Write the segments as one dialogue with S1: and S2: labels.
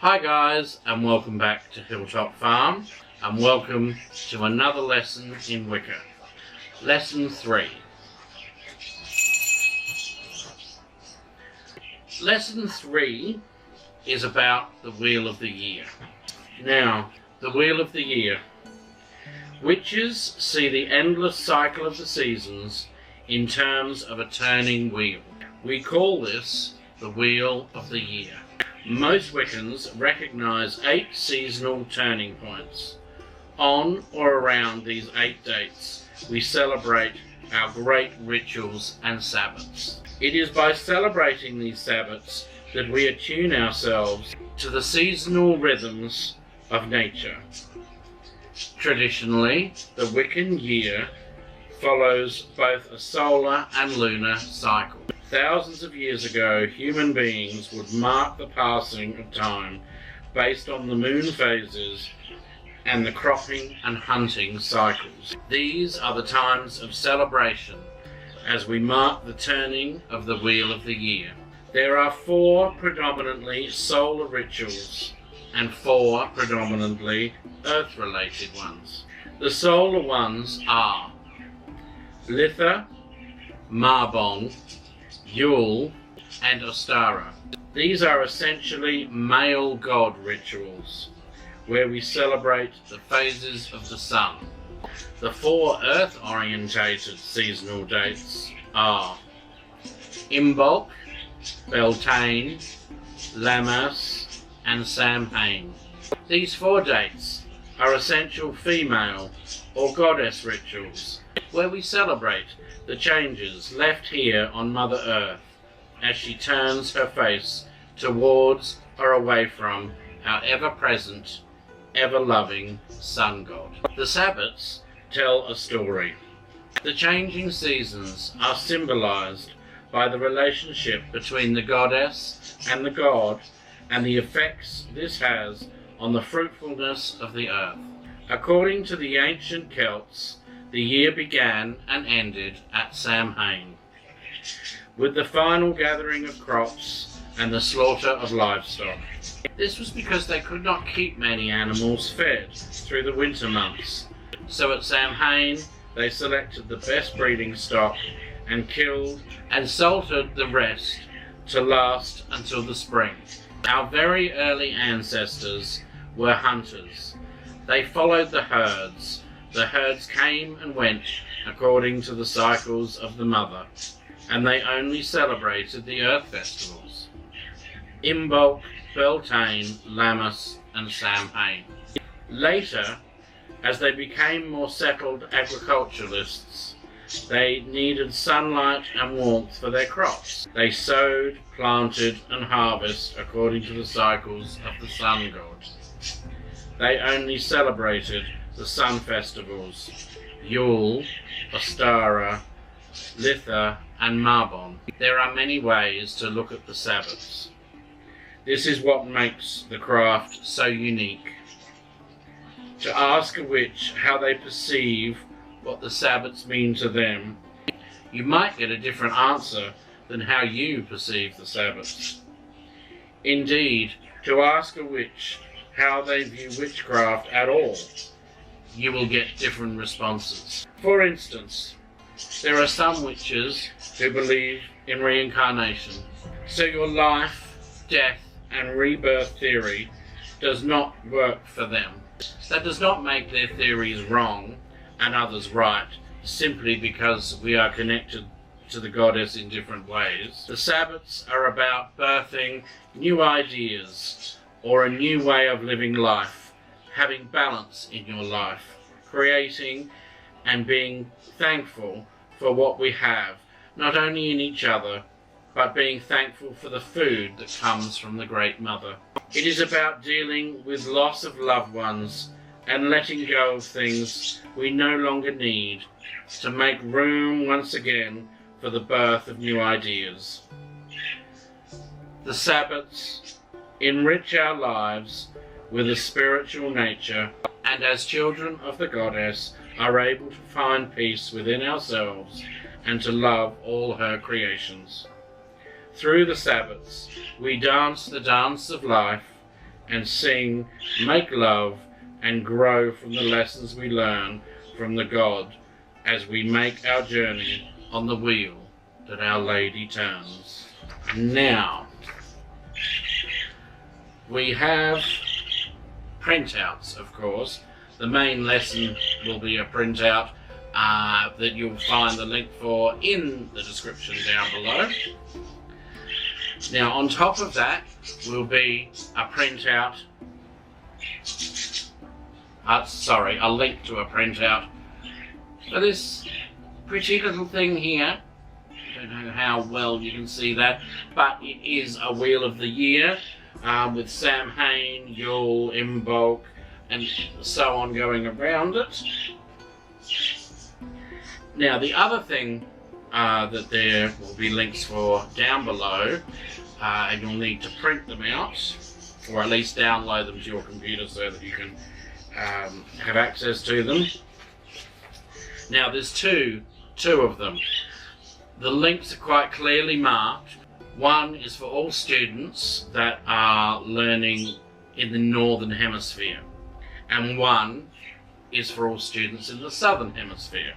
S1: Hi guys, and welcome back to Hilltop Farm, and welcome to another lesson in Wicca. Lesson 3. Lesson 3 is about the Wheel of the Year. Now, the Wheel of the Year. Witches see the endless cycle of the seasons in terms of a turning wheel. We call this the Wheel of the Year. Most Wiccans recognise 8 seasonal turning points. On or around these 8 dates, we celebrate our great rituals and Sabbats. It is by celebrating these Sabbats that we attune ourselves to the seasonal rhythms of nature. Traditionally, the Wiccan year follows both a solar and lunar cycle. Thousands of years ago, human beings would mark the passing of time based on the moon phases and the cropping and hunting cycles. These are the times of celebration as we mark the turning of the Wheel of the Year. There are 4 predominantly solar rituals and 4 predominantly earth-related ones. The solar ones are Litha, Marbon, Yule, and Ostara. These are essentially male god rituals, where we celebrate the phases of the sun. The 4 earth-orientated seasonal dates are Imbolc, Beltane, Lammas, and Samhain. These 4 dates are essential female or goddess rituals, where we celebrate the changes left here on Mother Earth as she turns her face towards or away from our ever-present, ever-loving sun god. The Sabbats tell a story. The changing seasons are symbolized by the relationship between the goddess and the god and the effects this has on the fruitfulness of the earth. According to the ancient Celts, the year began and ended at Samhain, with the final gathering of crops and the slaughter of livestock. This was because they could not keep many animals fed through the winter months, so at Samhain they selected the best breeding stock and killed and salted the rest to last until the spring. Our very early ancestors were hunters. They followed the herds. The herds came and went according to the cycles of the mother, and they only celebrated the earth festivals: Imbolc, Beltane, Lammas, and Samhain. Later, as they became more settled agriculturalists, they needed sunlight and warmth for their crops. They sowed, planted, and harvested according to the cycles of the sun god. They only celebrated the sun festivals: Yule, Ostara, Litha, and Marbon. There are many ways to look at the Sabbats. This is what makes the craft so unique. To ask a witch how they perceive what the Sabbats mean to them, you might get a different answer than how you perceive the Sabbats. Indeed, to ask a witch how they view witchcraft at all, you will get different responses. For instance, there are some witches who believe in reincarnation, so your life, death, and rebirth theory does not work for them. That does not make their theories wrong and others right, simply because we are connected to the goddess in different ways. The Sabbats are about birthing new ideas or a new way of living life, having balance in your life, creating and being thankful for what we have, not only in each other, but being thankful for the food that comes from the Great Mother. It is about dealing with loss of loved ones and letting go of things we no longer need to make room once again for the birth of new ideas. The Sabbats enrich our lives with a spiritual nature, and as children of the goddess are able to find peace within ourselves and to love all her creations. Through the Sabbats, we dance the dance of life, and sing, make love, and grow from the lessons we learn from the God as we make our journey on the wheel that Our Lady turns. Now, we have printouts, of course. The main lesson will be a printout that you'll find the link for in the description down below. Now, on top of that will be a printout, a link to a printout for this pretty little thing here. I don't know how well you can see that, but it is a Wheel of the Year with Samhain, Yule, Imbolc, and so on going around it. Now, the other thing that there will be links for down below, and you'll need to print them out, or at least download them to your computer so that you can have access to them. Now, there's two of them. The links are quite clearly marked. One is for all students that are learning in the Northern Hemisphere, and one is for all students in the Southern Hemisphere.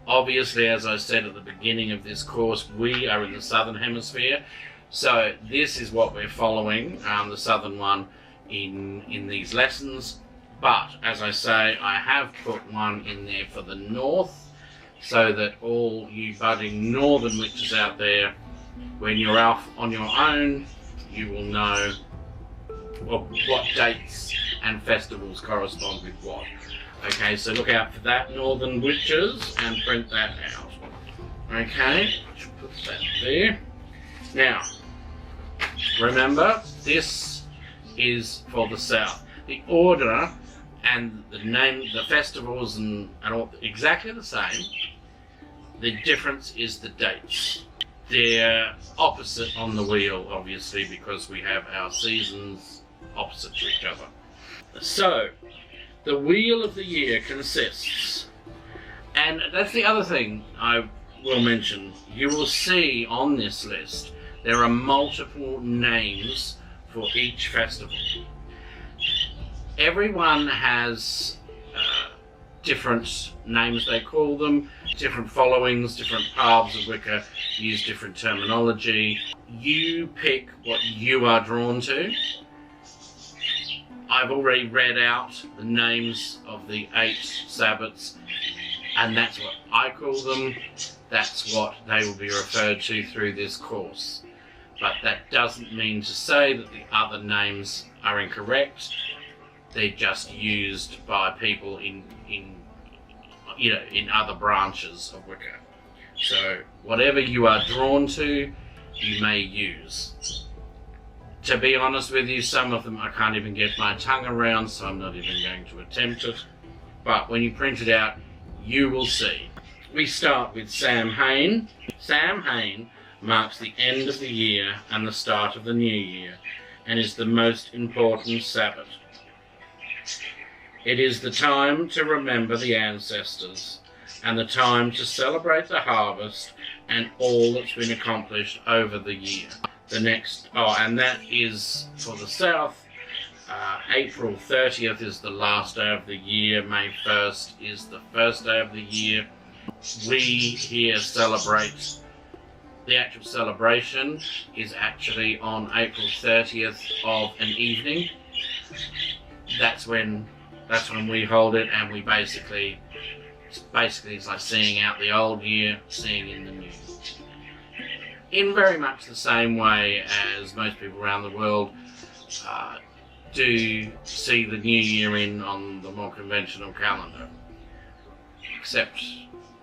S1: Obviously, as I said at the beginning of this course, we are in the Southern Hemisphere, so this is what we're following, the Southern one in these lessons. But, as I say, I have put one in there for the North, so that all you budding Northern witches out there, when you're off on your own, you will know what dates and festivals correspond with what. Okay, so look out for that, Northern witches, and print that out. Okay, put that there. Now, remember, this is for the South. The order and the name, the festivals and all exactly the same. The difference is the dates. They're opposite on the wheel, obviously, because we have our seasons opposite to each other. So, the Wheel of the Year consists, and that's the other thing I will mention, you will see on this list there are multiple names for each festival. Everyone has different names they call them, different followings, different paths of Wicca use different terminology. You pick what you are drawn to. I've already read out the names of the 8 Sabbats, and that's what I call them. That's what they will be referred to through this course. But that doesn't mean to say that the other names are incorrect. They're just used by people in other branches of Wicca. So whatever you are drawn to, you may use. To be honest with you, some of them I can't even get my tongue around, so I'm not even going to attempt it. But when you print it out, you will see. We start with Samhain. Samhain marks the end of the year and the start of the new year, and is the most important Sabbath. It is the time to remember the ancestors, and the time to celebrate the harvest and all that's been accomplished over the year. And that is for the South. April 30th is the last day of the year. May 1st is the first day of the year. We here celebrate. The actual celebration is actually on April 30th of an evening. That's when we hold it, and we basically it's like seeing out the old year, seeing in the new. In very much the same way as most people around the world do see the new year in on the more conventional calendar. Except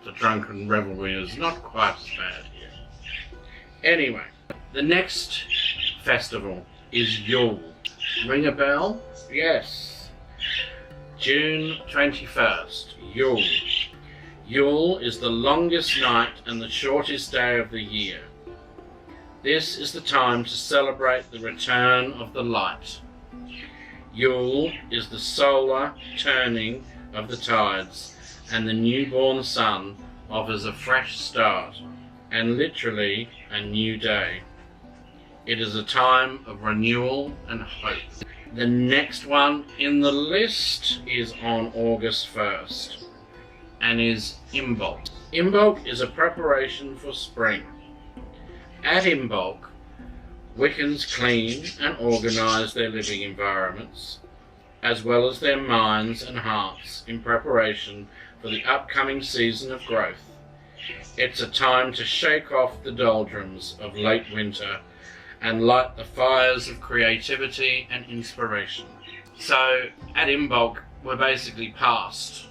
S1: the drunken revelry is not quite as bad here. Anyway, the next festival is Yule. Ring a bell? Yes. June 21st, Yule. Yule is the longest night and the shortest day of the year. This is the time to celebrate the return of the light. Yule is the solar turning of the tides, and the newborn sun offers a fresh start, and literally a new day. It is a time of renewal and hope. The next one in the list is on August 1st and is Imbolc. Imbolc is a preparation for spring. At Imbolc, Wiccans clean and organise their living environments, as well as their minds and hearts, in preparation for the upcoming season of growth. It's a time to shake off the doldrums of late winter and light the fires of creativity and inspiration. So at Imbolc, we're basically past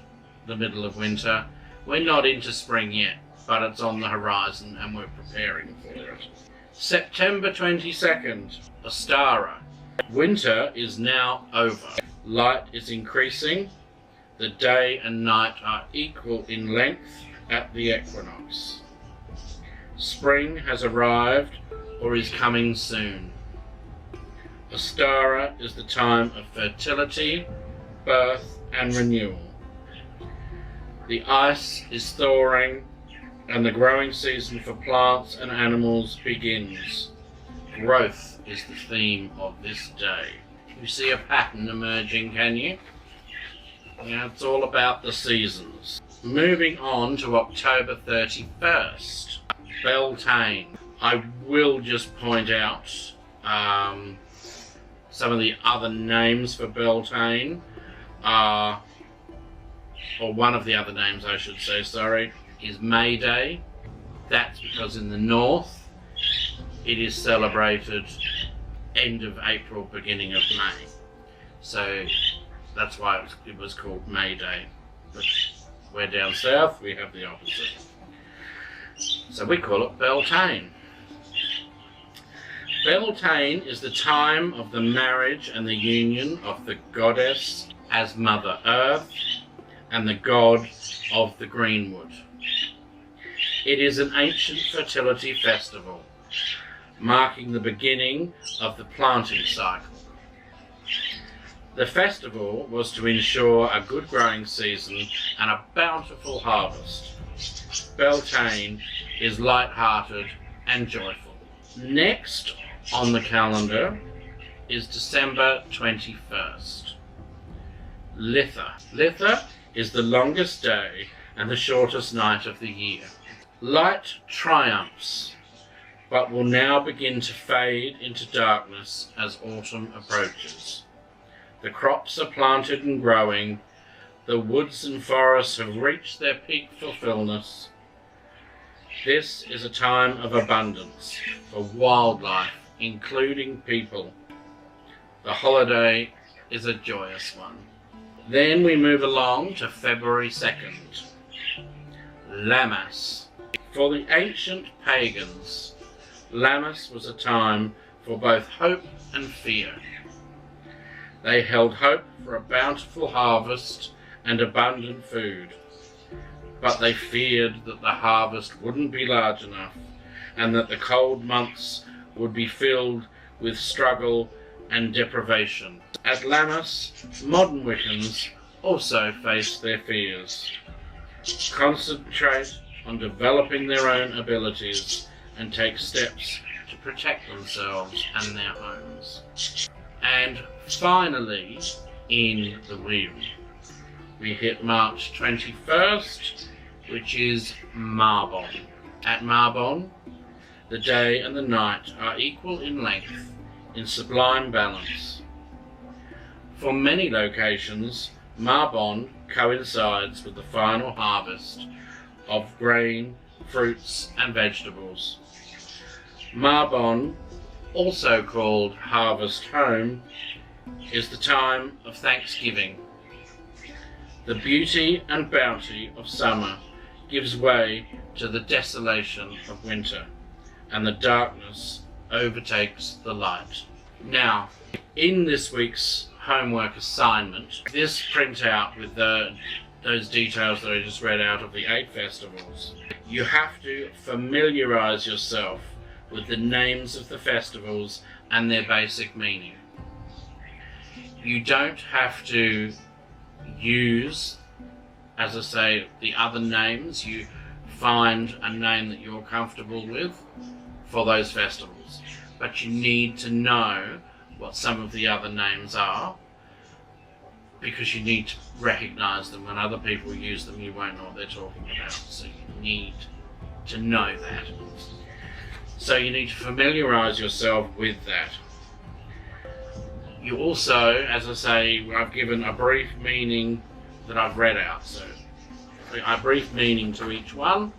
S1: the middle of winter. We're not into spring yet, but it's on the horizon and we're preparing for it. September 22nd, Ostara. Winter is now over. Light is increasing. The day and night are equal in length at the equinox. Spring has arrived or is coming soon. Ostara is the time of fertility, birth and renewal. The ice is thawing and the growing season for plants and animals begins. Growth is the theme of this day. You see a pattern emerging, can you? Yeah, it's all about the seasons. Moving on to October 31st, Beltane. I will just point out some of the other names for Beltane are, or one of the other names I should say, sorry, is May Day. That's because in the north it is celebrated end of April, beginning of May. So that's why it was called May Day. But we're down south, we have the opposite. So we call it Beltane. Beltane is the time of the marriage and the union of the goddess as Mother Earth and the god of the greenwood. It is an ancient fertility festival, marking the beginning of the planting cycle. The festival was to ensure a good growing season and a bountiful harvest. Beltane is light-hearted and joyful. Next on the calendar is December 21st. Litha. Litha is the longest day and the shortest night of the year. Light triumphs, but will now begin to fade into darkness as autumn approaches. The crops are planted and growing. The woods and forests have reached their peak fulfillment. This is a time of abundance for wildlife, including people. The holiday is a joyous one. Then we move along to February 2nd. Lammas. For the ancient pagans, Lammas was a time for both hope and fear. They held hope for a bountiful harvest and abundant food, but they feared that the harvest wouldn't be large enough and that the cold months would be filled with struggle and deprivation. At Lammas, modern Wiccans also faced their fears. Concentrate on developing their own abilities and take steps to protect themselves and their homes. And finally, in the wheel, we hit March 21st, which is Marbon. At Marbon, the day and the night are equal in length, in sublime balance. For many locations, Marbon coincides with the final harvest of grain, fruits and vegetables. Marbon, also called Harvest Home, is the time of Thanksgiving. The beauty and bounty of summer gives way to the desolation of winter, and the darkness overtakes the light. Now, in this week's homework assignment, this printout with those details that I just read out of the 8 festivals, you have to familiarise yourself with the names of the festivals and their basic meaning. You don't have to use, as I say, the other names. You find a name that you're comfortable with for those festivals, but you need to know what some of the other names are, because you need to recognise them. When other people use them, you won't know what they're talking about, so you need to know that. So you need to familiarise yourself with that. You also, as I say, I've given a brief meaning that I've read out, so a brief meaning to each one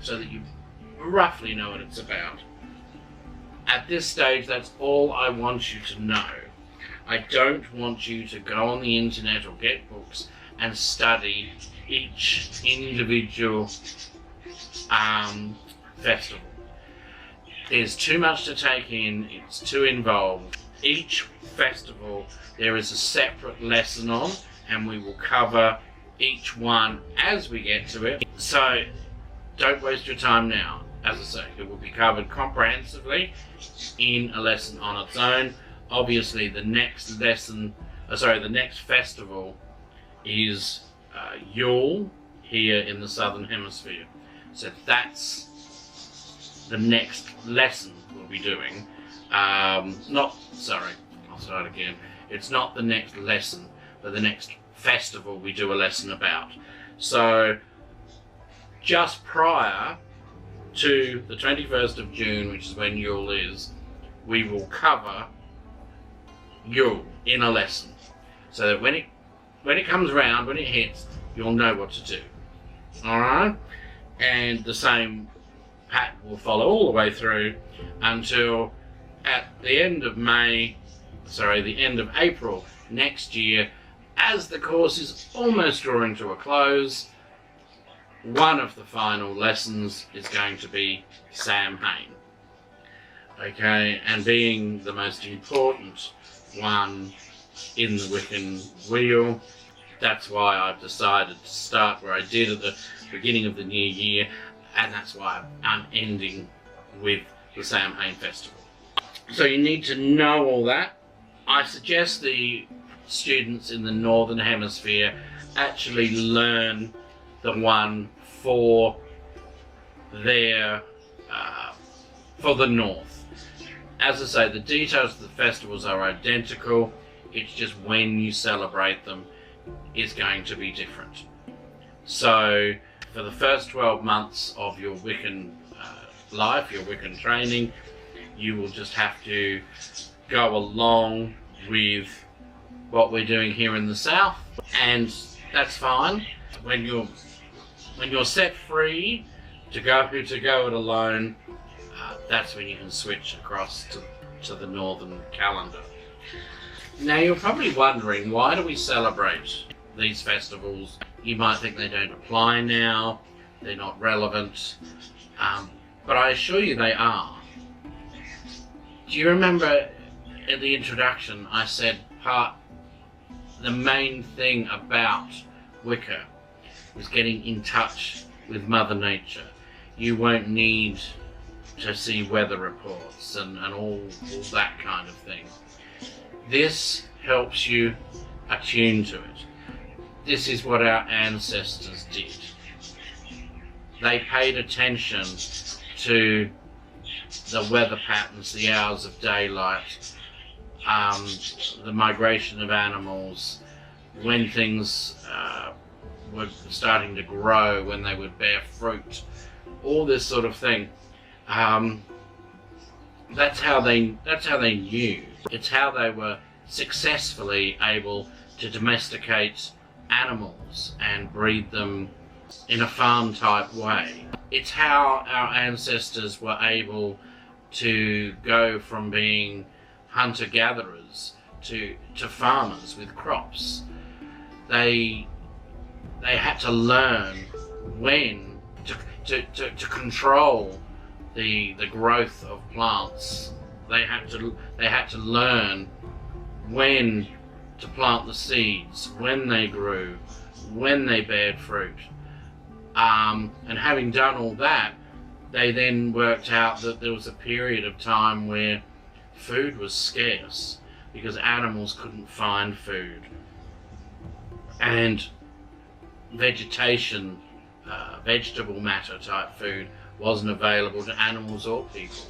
S1: so that you roughly know what it's about. At this stage, that's all I want you to know. I don't want you to go on the internet or get books and study each individual festival. There's too much to take in, it's too involved. Each festival there is a separate lesson on, and we will cover each one as we get to it. So don't waste your time now. As I say, it will be covered comprehensively in a lesson on its own. Obviously the next lesson, the next festival is Yule here in the Southern Hemisphere. So that's the next lesson we'll be doing. I'll start again. It's not the next lesson, but the next festival we do a lesson about. So just prior to the 21st of June, which is when Yule is, we will cover Yule in a lesson, so that when it comes around, when it hits, you'll know what to do. Alright? And the same pattern will follow all the way through until at the end of April next year, as the course is almost drawing to a close. One of the final lessons is going to be Samhain. Okay, and being the most important one in the Wiccan wheel, that's why I've decided to start where I did at the beginning of the new year, and that's why I'm ending with the Samhain festival. So you need to know all that. I suggest the students in the Northern Hemisphere actually learn the one for their for the North. As I say, the details of the festivals are identical. It's just when you celebrate them is going to be different. So for the first 12 months of your Wiccan life, your Wiccan training, you will just have to go along with what we're doing here in the South, and that's fine. When you're set free to go it alone, that's when you can switch across to the Northern calendar. Now you're probably wondering, why do we celebrate these festivals? You might think they don't apply now, they're not relevant, but I assure you they are. Do you remember in the introduction I said the main thing about Wicca was getting in touch with Mother Nature? You won't need to see weather reports and all that kind of thing. This helps you attune to it. This is what our ancestors did. They paid attention to the weather patterns, the hours of daylight, the migration of animals, when things were starting to grow, when they would bear fruit, all this sort of thing. That's how they knew. It's how they were successfully able to domesticate animals and breed them in a farm type way. It's how our ancestors were able to go from being hunter-gatherers to farmers with crops. They had to learn when to control the growth of plants. They had to learn when to plant the seeds, when they grew, when they bared fruit. And having done all that, they then worked out that there was a period of time where food was scarce because animals couldn't find food, and vegetation, vegetable matter type food wasn't available to animals or people.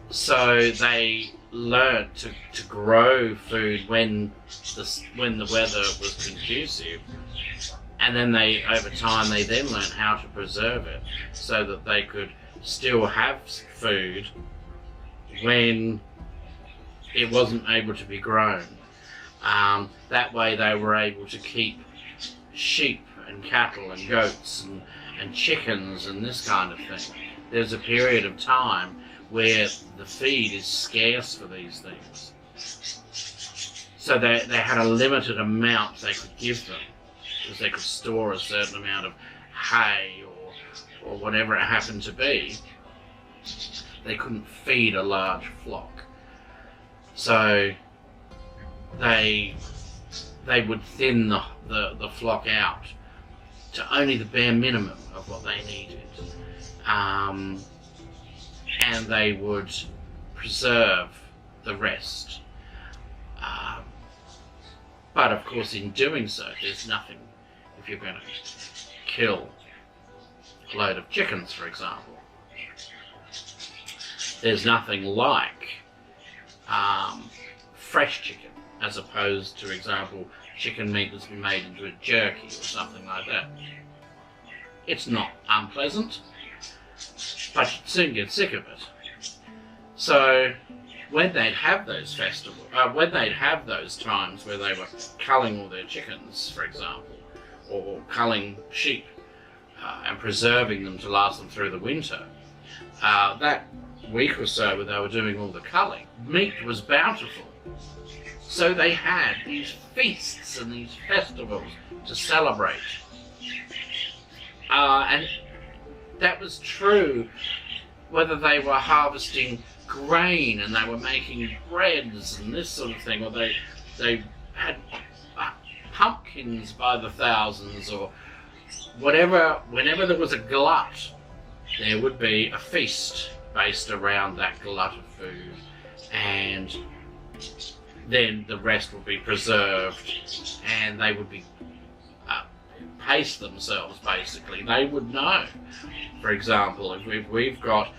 S1: So they learned to grow food when the weather was conducive, and then over time they then learned how to preserve it so that they could still have food when it wasn't able to be grown. That way they were able to keep sheep and cattle and goats and chickens and this kind of thing. There's a period of time where the feed is scarce for these things. So they had a limited amount they could give them, because they could store a certain amount of hay or whatever it happened to be. They couldn't feed a large flock. So they would thin the flock out to only the bare minimum of what they needed. And they would preserve the rest. But of course in doing so, there's nothing, if you're going to kill a load of chickens, for example, there's nothing like fresh chicken, as opposed to, for example, chicken meat that's been made into a jerky or something like that. It's not unpleasant, but you'd soon get sick of it. So when they'd have those festivals, when they'd have those times where they were culling all their chickens, for example, or culling sheep and preserving them to last them through the winter, that week or so where they were doing all the culling, meat was bountiful. So they had these feasts and these festivals to celebrate. And that was true whether they were harvesting grain and they were making breads and this sort of thing, or they had pumpkins by the thousands, or whatever. Whenever there was a glut, there would be a feast based around that glut of food, and then the rest would be preserved, and they would be pace themselves, basically. They would know, for example, if we've got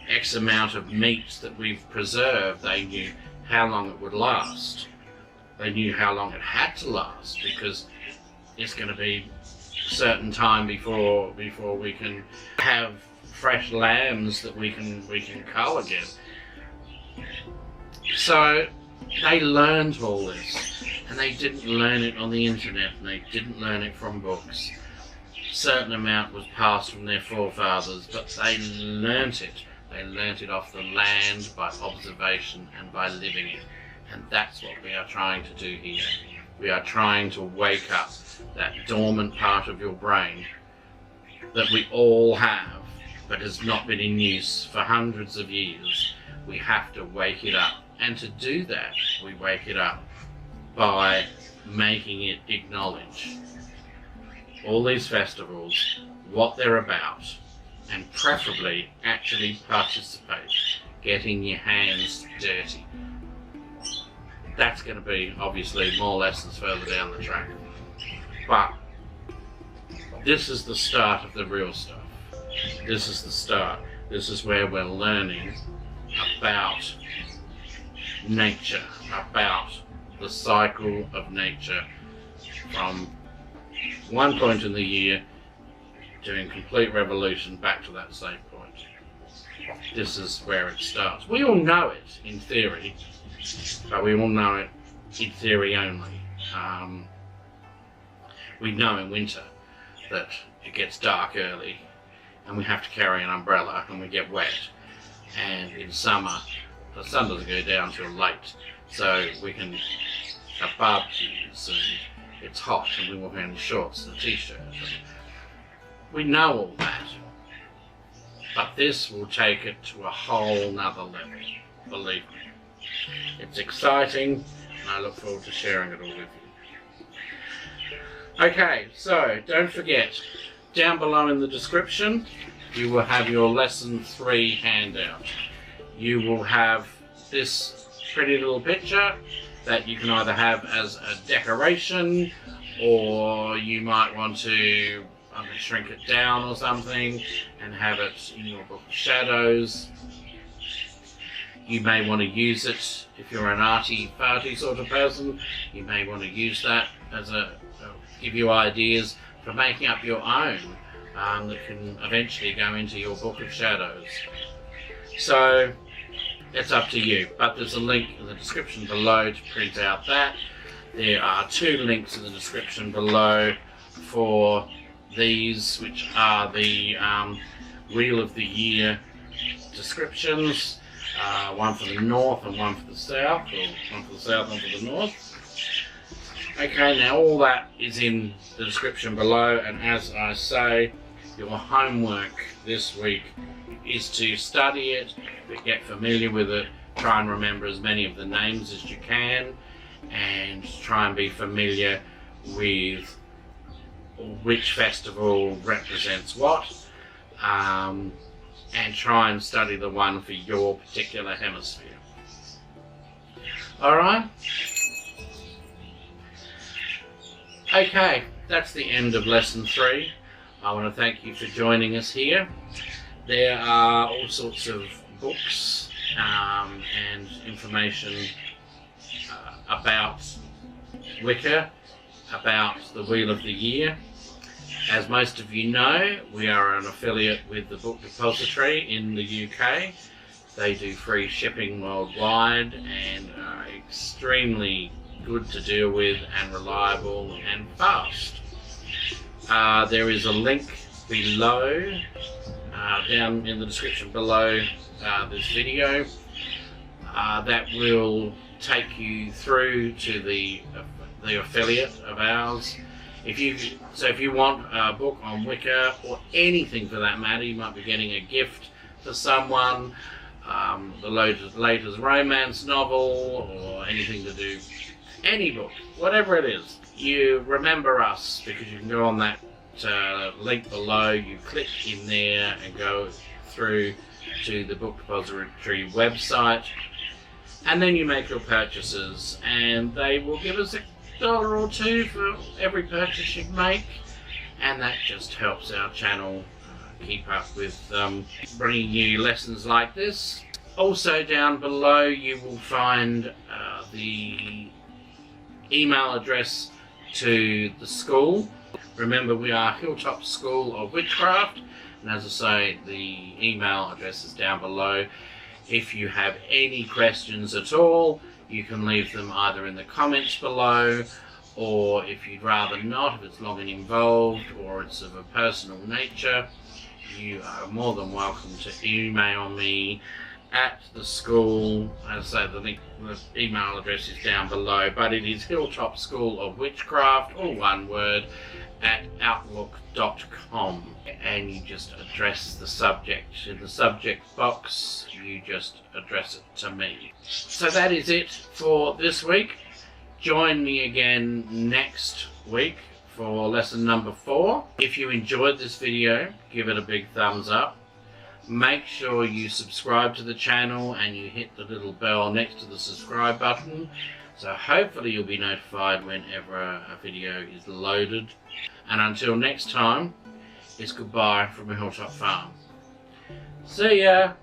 S1: X amount of meat that we've preserved, they knew how long it would last. They knew how long it had to last, because it's going to be a certain time before we can have fresh lambs that we can cull again. So they learned all this, and they didn't learn it on the internet, and they didn't learn it from books. A certain amount was passed from their forefathers, but they learnt it. They learnt it off the land by observation and by living it. And that's what we are trying to do here. We are trying to wake up that dormant part of your brain that we all have, but has not been in use for hundreds of years. We have to wake it up. And to do that, we wake it up by making it acknowledge all these festivals, what they're about, and preferably actually participate, getting your hands dirty. That's going to be obviously more lessons further down the track. But this is the start of the real stuff. This is the start. This is where we're learning about nature, about the cycle of nature from one point in the year doing complete revolution back to that same point. This is where it starts. We all know it in theory, but we all know it in theory only. We know in winter that it gets dark early and we have to carry an umbrella and we get wet, and in summer the sun doesn't go down till late, so we can have barbecues and it's hot and we walk around in shorts and a t-shirt. We know all that, but this will take it to a whole nother level, believe me. It's exciting, and I look forward to sharing it all with you. Okay, so don't forget, down below in the description you will have your lesson 3 handout. You will have this pretty little picture that you can either have as a decoration, or you might want to shrink it down or something and have it in your book of shadows. You may want to use it if you're an arty-farty sort of person. You may want to use that as give you ideas for making up your own that can eventually go into your Book of Shadows. So it's up to you, but there's a link in the description below to print out that. There are 2 links in the description below for these, which are the Wheel of the Year descriptions, one for the north and one for the south, or one for the south and one for the north. Okay, now all that is in the description below, and as I say, your homework this week is to study it, get familiar with it, try and remember as many of the names as you can, and try and be familiar with which festival represents what, and try and study the one for your particular hemisphere. Alright? Okay, that's the end of lesson 3. I want to thank you for joining us here. There are all sorts of books and information about Wicca, about the Wheel of the Year. As most of you know, we are an affiliate with the Book Depository in the UK. They do free shipping worldwide and are extremely good to deal with and reliable and fast. There is a link below, down in the description below this video, that will take you through to the affiliate of ours. If you want a book on Wicca or anything for that matter, you might be getting a gift for someone, the latest romance novel or anything to do, any book, whatever it is, you remember us because you can go on that link below, you click in there and go through to the Book Depository website, and then you make your purchases, and they will give us $1 or $2 for every purchase you make, and that just helps our channel keep up with bringing you lessons like this. Also down below you will find the email address to the school. Remember, we are Hilltop School of Witchcraft, and as I say, the email address is down below. If you have any questions at all, you can leave them either in the comments below, or if you'd rather not, if it's long and involved or it's of a personal nature, you are more than welcome to email me at the school. As I say, the email address is down below, but it is Hilltop School of Witchcraft, all one word, at outlook.com, and you just address the subject. In the subject box, you just address it to me. So that is it for this week. Join me again next week for lesson number 4. If you enjoyed this video, give it a big thumbs up. Make sure you subscribe to the channel and you hit the little bell next to the subscribe button, so hopefully you'll be notified whenever a video is loaded. And until next time, it's goodbye from a Hilltop Farm. See ya!